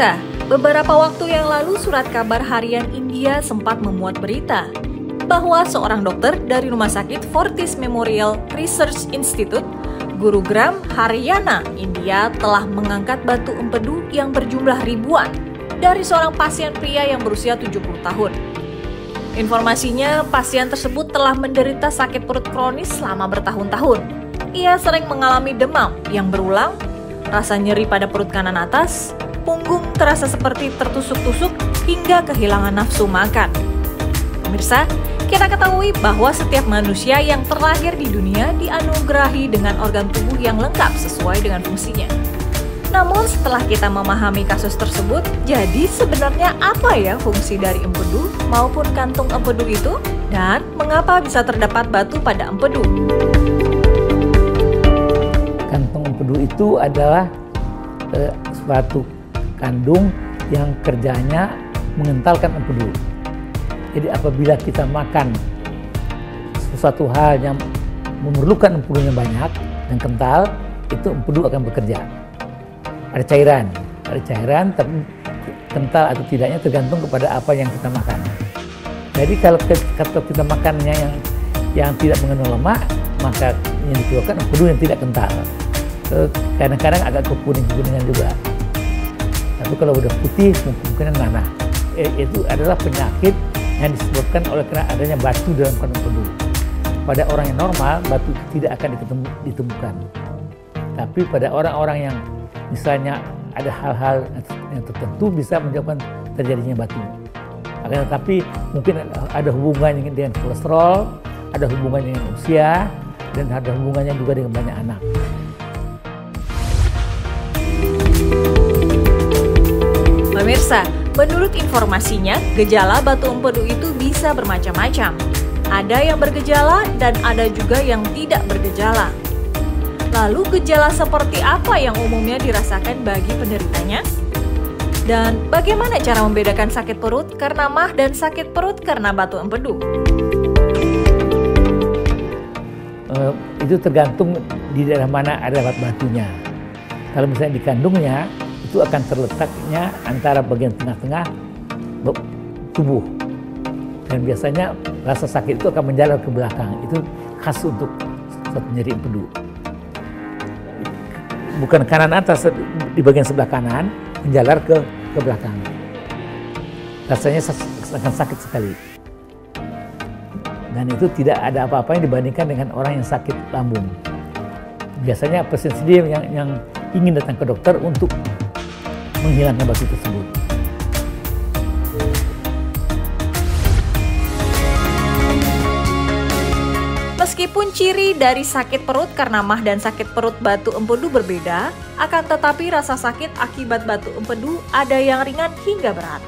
Pemirsa, beberapa waktu yang lalu surat kabar harian India sempat memuat berita bahwa seorang dokter dari Rumah Sakit Fortis Memorial Research Institute, Gurugram, Haryana, India telah mengangkat batu empedu yang berjumlah ribuan dari seorang pasien pria yang berusia 70 tahun. Informasinya, pasien tersebut telah menderita sakit perut kronis selama bertahun-tahun. Ia sering mengalami demam yang berulang, rasa nyeri pada perut kanan atas, punggung terasa seperti tertusuk-tusuk hingga kehilangan nafsu makan. Pemirsa, kita ketahui bahwa setiap manusia yang terlahir di dunia dianugerahi dengan organ tubuh yang lengkap sesuai dengan fungsinya. Namun setelah kita memahami kasus tersebut, jadi sebenarnya apa ya fungsi dari empedu maupun kantung empedu itu? Dan mengapa bisa terdapat batu pada empedu? Kantung empedu itu adalah suatu kandung yang kerjanya mengentalkan empedu. Jadi apabila kita makan sesuatu hal yang memerlukan empedunya banyak dan kental, itu empedu akan bekerja. Ada cairan, tapi kental atau tidaknya tergantung kepada apa yang kita makan. Jadi kalau kita makannya yang tidak mengandung lemak, maka yang dikeluarkan empedu yang tidak kental. Kadang-kadang agak kekuning-kuningan juga. Tapi kalau udah putih, mungkin nanah. Itu adalah penyakit yang disebabkan oleh karena adanya batu dalam kandung empedu. Pada orang yang normal, batu tidak akan ditemukan. Tapi pada orang-orang yang misalnya ada hal-hal yang tertentu bisa menyebabkan terjadinya batu. Akan tetapi mungkin ada hubungannya dengan kolesterol, ada hubungannya dengan usia, dan ada hubungannya juga dengan banyak anak. Pemirsa, menurut informasinya, gejala batu empedu itu bisa bermacam-macam. Ada yang bergejala dan ada juga yang tidak bergejala. Lalu gejala seperti apa yang umumnya dirasakan bagi penderitanya? Dan bagaimana cara membedakan sakit perut karena mah dan sakit perut karena batu empedu? Itu tergantung di daerah mana ada batunya. Kalau misalnya di kandungnya, itu akan terletaknya antara bagian tengah-tengah tubuh. Dan biasanya rasa sakit itu akan menjalar ke belakang. Itu khas untuk suatu nyeri empedu. Bukan kanan atas, di bagian sebelah kanan, menjalar ke belakang. Rasanya akan sakit sekali. Dan itu tidak ada apa-apanya dibandingkan dengan orang yang sakit lambung. Biasanya pasien sendiri yang ingin datang ke dokter untuk menghilangkan batu tersebut. Meskipun ciri dari sakit perut karena mah dan sakit perut batu empedu berbeda, akan tetapi rasa sakit akibat batu empedu ada yang ringan hingga berat.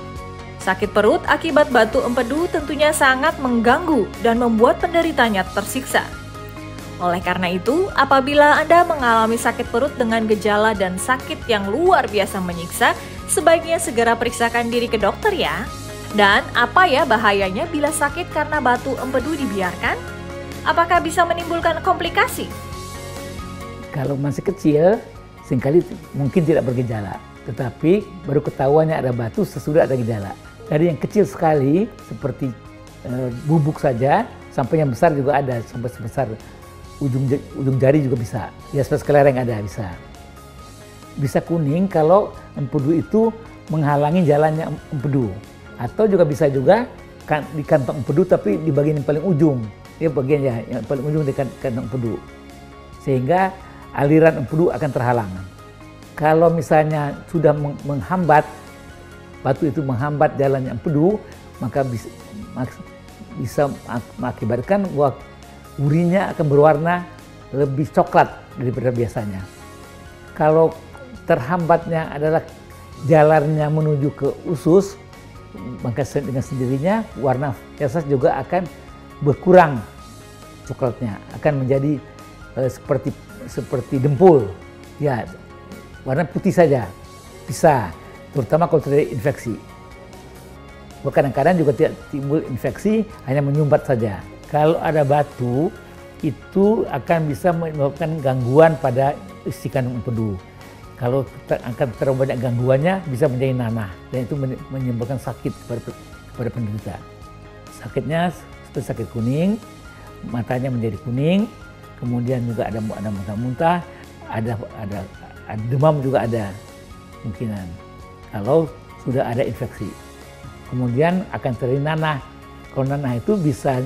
Sakit perut akibat batu empedu tentunya sangat mengganggu dan membuat penderitanya tersiksa. Oleh karena itu, apabila Anda mengalami sakit perut dengan gejala dan sakit yang luar biasa menyiksa, sebaiknya segera periksakan diri ke dokter ya. Dan apa ya bahayanya bila sakit karena batu empedu dibiarkan? Apakah bisa menimbulkan komplikasi? Kalau masih kecil, seringkali mungkin tidak bergejala. Tetapi baru ketahuannya ada batu sesudah ada gejala. Dari yang kecil sekali, seperti bubuk saja, sampai yang besar juga ada, sampai sebesar ujung jari juga bisa. Ya seperti kelereng ada, bisa. Bisa kuning kalau empedu itu menghalangi jalannya empedu. Atau juga bisa juga di kantong empedu tapi di bagian yang paling ujung. Ya bagian yang paling ujung di kantong empedu. Sehingga aliran empedu akan terhalang. Kalau misalnya sudah menghambat, batu itu menghambat jalannya empedu, maka bisa mengakibatkan bahwa urinnya akan berwarna lebih coklat daripada biasanya. Kalau terhambatnya adalah jalannya menuju ke usus, maka dengan sendirinya warna fesas juga akan berkurang coklatnya, akan menjadi seperti dempul. Ya, warna putih saja bisa, terutama kalau terjadi infeksi. Kadang-kadang juga tidak timbul infeksi, hanya menyumbat saja. Kalau ada batu, itu akan bisa menyebabkan gangguan pada isi kandung empedu. Kalau akan terlalu banyak gangguannya bisa menjadi nanah dan itu menyebabkan sakit kepada penderita. Sakitnya seperti sakit kuning, matanya menjadi kuning, kemudian juga ada muntah-muntah, ada demam juga ada kemungkinan kalau sudah ada infeksi. Kemudian akan terjadi nanah. Kalau nanah itu bisa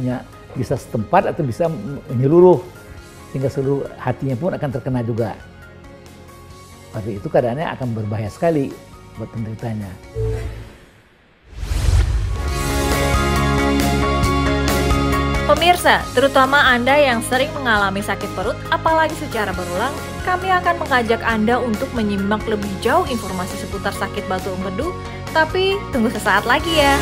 setempat atau bisa menyeluruh sehingga seluruh hatinya pun akan terkena juga. Pada itu keadaannya akan berbahaya sekali buat penderitanya. Pemirsa, terutama Anda yang sering mengalami sakit perut, apalagi secara berulang, kami akan mengajak Anda untuk menyimak lebih jauh informasi seputar sakit batu empedu, tapi tunggu sesaat lagi ya.